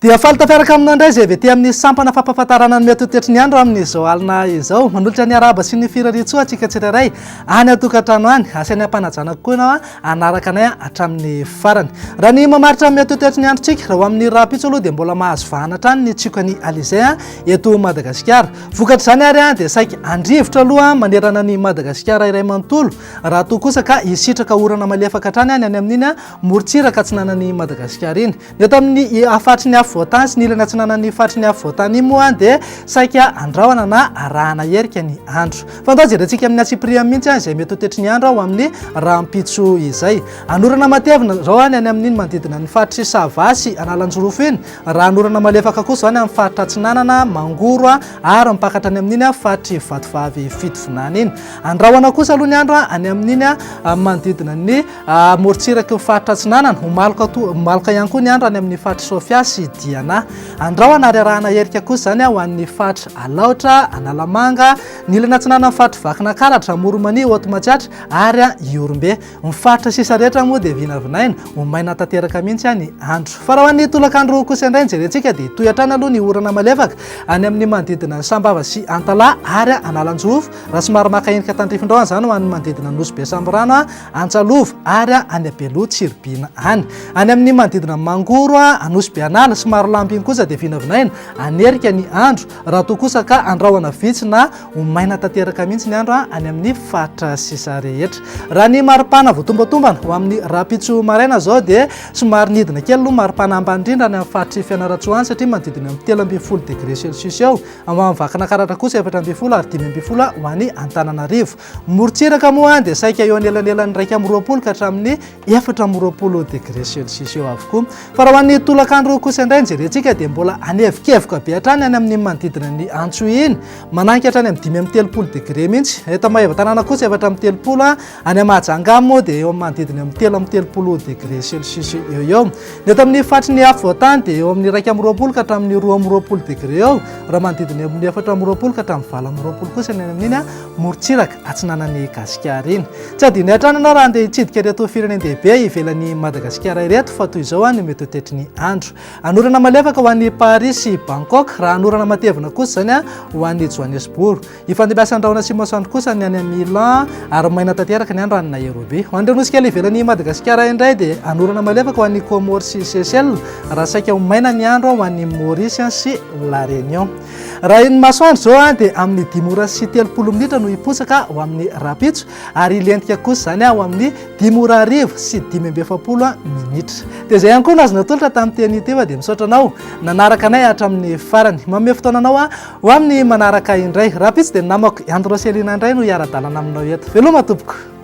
dia falitafiaraka aminao indray zay avy ety amin'ny sampana fampahafantarana ny mety ho tetry ny andro amin'izao alina izao manolotra ny araba sy ny firariantsoa atsika tsirairay any atokantrano any asain'ny ampanajana koa ianao anaraka anay hatramin'ny farany raha ny mamaritra amin'ny mety ho tetry ny androtsika raha ho amin'ny rapitso aloha dia mbola mahazo vahana ny tsikany alizay eto Madagasikara vokatra izany ary dia saika andrivotra aloha manerana ny Madagasikara iray manontolo raha toa kosa ka hisitraka orana malefaka hatrany any amin'iny morontsiraka atsinanan'ny Madagasikara iny eto amin'ny afatry ny voatany sy ny ilana atsinanan'ny fatry ny voatany iny moa dia saika andrahoana na arahana herika ny andro fantao jerentsika amin'ny atsipria mihitsy izay mety ho tetry ny andro ao amin'ny rahampitso izay anorana matevina zao any amin'iny manodidina ny fatry savasy analanjorofo iny raha anorana malefaka kosa zany amin'ny faritra atsinanana mangoro ary mipakatra any amin'iny fatry vatovavy fitovinany iny andrahoana kosa aloha ny andro any amin'iny manodidina ny morontsiraka faritra atsinanana maloka ihany koa ny andro any amin'ny fatry sofia sy diana andrahoana ary arahana herika kosa zany ho an'ny fatry alaotra analamanga ny ilana atsinanana fatry vakina karatra moromani otomatsiatra ary iorombe mifatra sisa rehetra moa dia vinavinaina homaina tanteraka mihitsy ny andro fa raha hoan'ny tolakandro kosa indray jerentsika dia toyatrany aloha ny orana malefaka any amin'ny manodidina ny sambava sy antala ary analanjorofo raha somary maka endrika tandrifindraona zany ho an'ny manodidina ny nosy be samborano antsalovo ary any abelo tsiribina any amin'ny manodidina mangoro anosy be anala somary lampiny kosa dia vinavinaina anerika ny andro raha toa kosa ka andrahoana vitsy na homaina tanteraka mihitsy ny andro any amin'ny fatra sisa rehetra raha ny maripana voatombatombana ho amin'ny rapitso maraina zao dia somary nidina kely aloha maripana ambany indrindra any amin'ny fatry fianaratsoany satria manodidina amin'ny 13 degré celsius eo amin'ny vakina karatra kosa 7 ary 5 ho any Antananarivo morontsiraka moa dia saika eo anelanelan'ny 1 ka hatramin'ny 4 degré celsius eo avokoa fa raha hoan'ny tolakandro kosa indray jerentsika dia mbola anevikevoka be hatrany any amin'ny manodidina ny antso iny mananky hatrany amin'ny 5 degré mihitsy eto Mahevatanana kosa 7 any Mahajanga moa dia eo amin'ny manodidina amin'ny 3 degré celsius eo eto amin'ny fatry ny voatany dia eo amin'ny 1 ka hatramin'ny 2 degré eo raha manodidina eo amin'ny 4 ka hatramin'ny 20 kosa ny amin'iny morontsiraka atsinanan'ny Gasikara iny tsy adiny hatrany ianao raha andeha hitsidika reto firenendehibe ivelan'ny Madagasikara ireto fa toy izao ny mety ho tetry ny andro anorana malefaka ho an'ny Paris sy Bangkok raha anorana matevina kosa zany ho an'ny Johannesburg ifandimbiasa andrahoana sy masoandro kosa ny any Milan ary maina tanteraka ny andro any Nairobi ho andrenosika ivelan'ny Madagasikara indray dia anorana malefaka ho an'ny Comores sy Seychelles raha saika ho maina ny andro ho an'ny Maurice sy La Réunion raha iny masoandro zao dia amin'ny 10 sy 30 minitra no hiposaka ho amin'ny rapitso ary lentika kosa zany ho amin'ny 10 sy 17 minitra dia zay ihany koa no azona tolotra tamin'ny teny teo dia misaotra anao nanaraka anay hatramin'ny farany manome fotoananao ho amin'ny manaraka indray rapitso dia namako Andro Selina indray no hiara-dalana aminao eto veloma tompoko